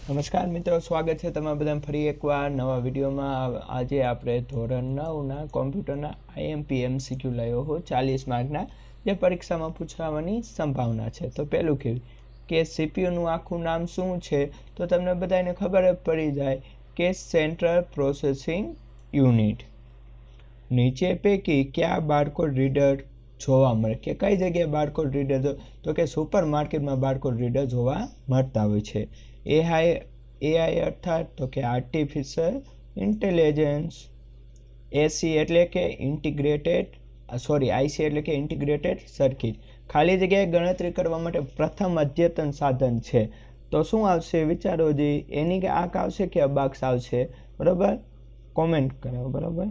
નમસ્કાર મિત્રો, સ્વાગત છે તમારા બધાને ફરી એકવાર નવા વિડીયોમાં। આજે આપણે ધોરણ 9ના કોમ્પ્યુટરના આઈએમપી MCQ લાવ્યો હું 40 માર્કના, જે પરીક્ષામાં પૂછવાની સંભાવના છે। તો પહેલું કે સીપીયુનું આખું નામ શું છે, તો તમને બધાને ખબર જ પડી જાય કે સેન્ટ્રલ પ્રોસેસિંગ યુનિટ। નીચે પૈકી કયા બારકોડ રીડર જોવા મળે, કે કઈ જગ્યાએ બારકોડ રીડર, તો કે સુપર માર્કેટમાં બારકોડ રીડર જોવા મળતા હોય છે। એઆઈ અર્થાત તો કે આર્ટિફિશિયલ ઇન્ટેલિજન્સ, આઈસી એટલે કે ઇન્ટિગ્રેટેડ સર્કિટ, ખાલી જગ્યાએ ગણતરી કરવા માટે પ્રથમ અદ્યતન સાધન છે। તો શું આવશે વિચારો જી, એની કે આંક આવશે કે અબાક્સ આવશે, બરાબર? કોમેન્ટ કરો, બરાબર?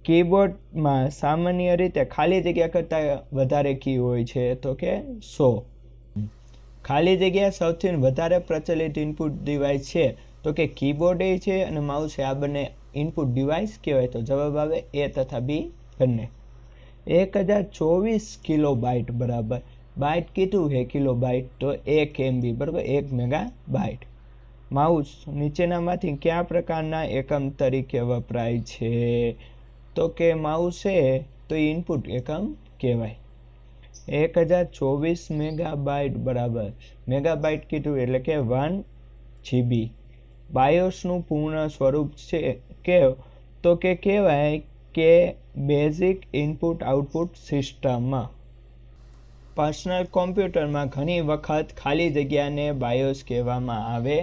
કીબોર્ડમાં સામાન્ય રીતે ખાલી જગ્યા કરતાં વધારે કી હોય છે, તો કે 100। ખાલી જગ્યા સૌથી વધારે પ્રચલિત ઇનપુટ ડિવાઇસ છે, તો કે કીબોર્ડ છે અને માઉસ છે। આ બંને ઇનપુટ ડિવાઇસ કહેવાય। તો જવાબ આવે એ તથા બી બંને। 1024 કિલોબાઇટ બરાબર, બાઇટ કીધું છે કિલોબાઇટ, તો 1 MB બરાબર, 1 મેગાબાઇટ। માઉસ નીચેનામાંથી કયા પ્રકારના એકમ તરીકે વપરાય છે, તો કે માઉસ છે તો ઇનપુટ એકમ કહેવાય। 1024 મેગાબાઇટ બરાબર, મેગાબાઇટ કીધું એટલે કે 1 GB। બાયોસનું પૂર્ણ સ્વરૂપ છે કે, તો કે કહેવાય કે બેઝિક ઇનપુટ આઉટપુટ સિસ્ટમમાં। પર્સનલ કોમ્પ્યુટરમાં ઘણી વખત ખાલી જગ્યાને બાયોસ કહેવામાં આવે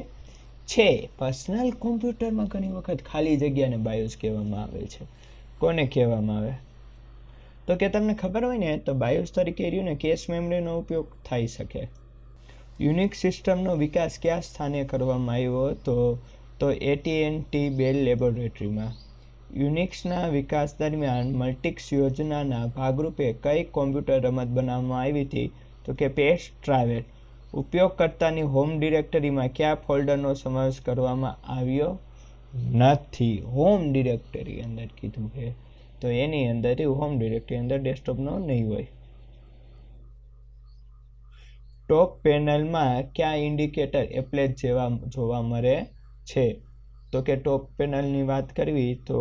છે। પર્સનલ કોમ્પ્યુટરમાં ઘણી વખત ખાલી જગ્યાને બાયોસ કહેવામાં આવે છે। કોને કહેવામાં આવે, તો કે તમને ખબર હોય ને, તો બાયોસ તરીકે રહ્યું ને કેશ મેમરીનો ઉપયોગ થઈ શકે। યુનિક્સ સિસ્ટમનો વિકાસ કયા સ્થાને કરવામાં આવ્યો હતો, તો AT&T બેલ લેબોરેટરીમાં। યુનિક્સના વિકાસ દરમિયાન મલ્ટિક્સ યોજનાના ભાગરૂપે કઈ કોમ્પ્યુટર રમત બનાવવામાં આવી હતી, તો કે પેસ્ટ ટ્રાવેલ। ઉપયોગકર્તાની હોમ ડિરેક્ટરીમાં કયા ફોલ્ડરનો સમાવેશ કરવામાં આવ્યો નથી, હોમ ડિરેક્ટરી અંદર કીધું છે, તો એની અંદર હોમ ડિરેક્ટરી અંદર ડેસ્કટોપનો નહીં હોય। ટોપ પેનલમાં કયા ઇન્ડિકેટર એપ્લેટ જેવા જોવા મળે છે, તો કે ટોપ પેનલની વાત કરવી તો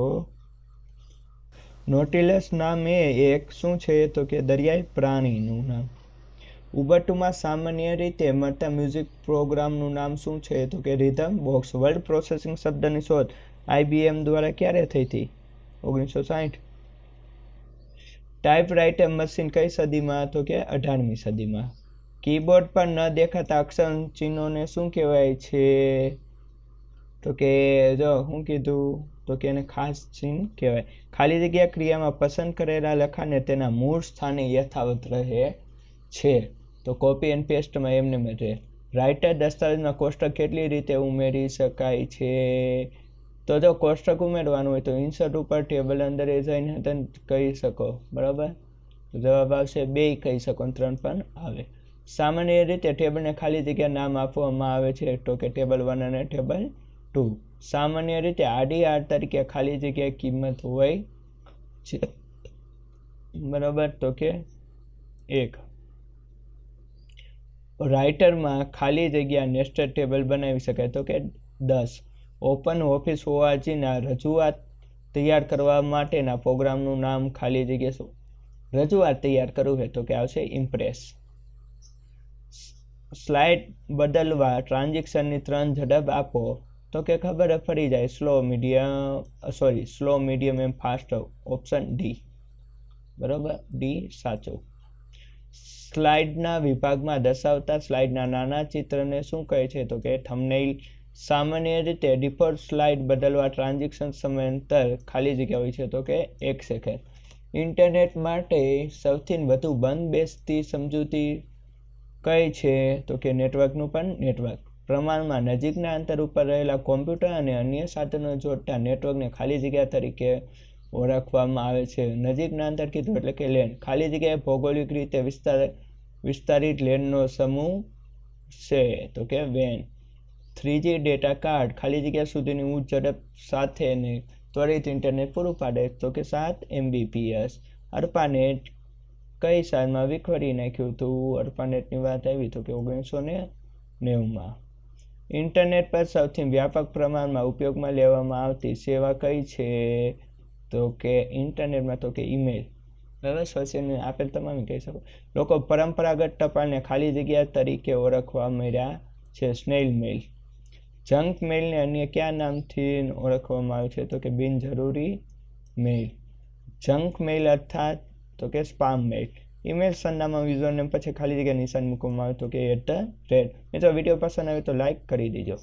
નોટિલસ નામ એ એક શું છે, તો કે દરિયાઈ પ્રાણીનું નામ। ઉબુન્ટુમાં સામાન્ય રીતે મળતા મ્યુઝિક પ્રોગ્રામનું નામ શું છે, તો કે રિધમ બોક્સ। વર્ડ પ્રોસેસિંગ શબ્દની શોધ IBM દ્વારા ક્યારે થઈ હતી, 1960। ટાઈપરાઇટર મશીન કઈ સદીમાં, તો કે 18મી સદીમાં। કીબોર્ડ પર ન દેખાતા અક્ષર ચિહ્નોને શું કહેવાય છે, તો કે જો શું કીધું, તો કે એને ખાસ ચિહ્ન કહેવાય। ખાલી જગ્યા ક્રિયામાં પસંદ કરેલા લખાણને તેના મૂળ સ્થાને યથાવત રહે છે, તો કોપી એન્ડ પેસ્ટમાં એમને રહે। રાઇટર દસ્તાવેજમાં કોષ્ટક કેટલી રીતે ઉમેરી શકાય છે, તો જો કોષ્ટક ઉમેરવાનું હોય તો ઇન્સર્ટ ઉપર ટેબલ અંદર એ જઈને તમે કહી શકો, બરાબર? તો જવાબ આવશે 2 કહી શકો, 3 પણ આવે। સામાન્ય રીતે ટેબલને ખાલી જગ્યા નામ આપવામાં આવે છે, તો કે ટેબલ 1 અને ટેબલ 2। સામાન્ય રીતે આડી તરીકે ખાલી જગ્યાએ કિંમત હોય છે, બરાબર, તો કે 1। રાઇટરમાં ખાલી જગ્યા નેસ્ટેડ ટેબલ બનાવી શકાય, તો કે 10। ઓપન ઓફિસ ORGના રજૂઆત તૈયાર કરવા માટેના પ્રોગ્રામનું નામ ખાલી જગ્યા રજૂઆત તૈયાર કરવું હોય તો કે આવશે ઇમ્પ્રેસ। સ્લાઇડ બદલવા ટ્રાન્ઝેક્શનની 3 ઝડપ આપો, તો કે ખબર પડી જાય, સ્લો મીડિયમ એમ ફાસ્ટ, ઓપ્શન ડી, બરાબર, ડી સાચો। સ્લાઇડના વિભાગમાં દર્શાવતા સ્લાઇડના નાના ચિત્રને શું કહે છે, તો કે થંબનેઇલ। સામાન્ય રીતે ડિફોલ્ટ સ્લાઇડ બદલવા ટ્રાન્ઝેક્શન સમયાંતર ખાલી જગ્યા હોય છે, તો કે 1 સેકન્ડ। ઇન્ટરનેટ માટે સૌથી વધુ બંધબેસતી સમજૂતી કઈ છે, તો કે નેટવર્કનું પણ નેટવર્ક। પ્રમાણમાં નજીકના અંતર ઉપર રહેલા કોમ્પ્યુટર અને અન્ય સાધનો જોડતા નેટવર્કને ખાલી જગ્યા તરીકે ઓળખવામાં આવે છે। નજીકના અંતર કીધું એટલે કે લેન, ખાલી જગ્યાએ ભૌગોલિક રીતે વિસ્તારિત લેનનો સમૂહ છે, તો કે વેન। 3G ડેટા કાર્ડ ખાલી જગ્યા સુધીની ઉચ્ચ ઝડપ સાથેને ત્વરિત ઇન્ટરનેટ પૂરું પાડે, તો કે 7 MBPS। અર્પાનેટ કઈ સાલમાં વિખેરી નાખ્યું હતું, અર્પાનેટની વાત આવી તો કે 1990માં। ઇન્ટરનેટ પર સૌથી વ્યાપક પ્રમાણમાં ઉપયોગમાં લેવામાં આવતી સેવા કઈ છે? તો કે ઇન્ટરનેટમાં તો કે ઈમેલ. બરાબર, સોશિયલ મીડિયા આપેલ તમામ કહી શકો. લોકો પરંપરાગત ટપાલને ખાલી જગ્યા તરીકે ઓળખવા મળ્યા છે. સ્નેલ મેલ. જંક મેલને અન્ય કયા નામથી ઓળખવામાં આવે છે? તો કે બિનજરૂરી મેલ. જંક મેલ અર્થાત તો કે સ્પામ મેલ. ઈમેલ સરનામા યુઝરનેમ પછી ખાલી જગ્યા નિશાન મૂકવામાં આવે તો કે @ મિત્રો વિડીયો પસંદ આવે તો લાઈક કરી દેજો.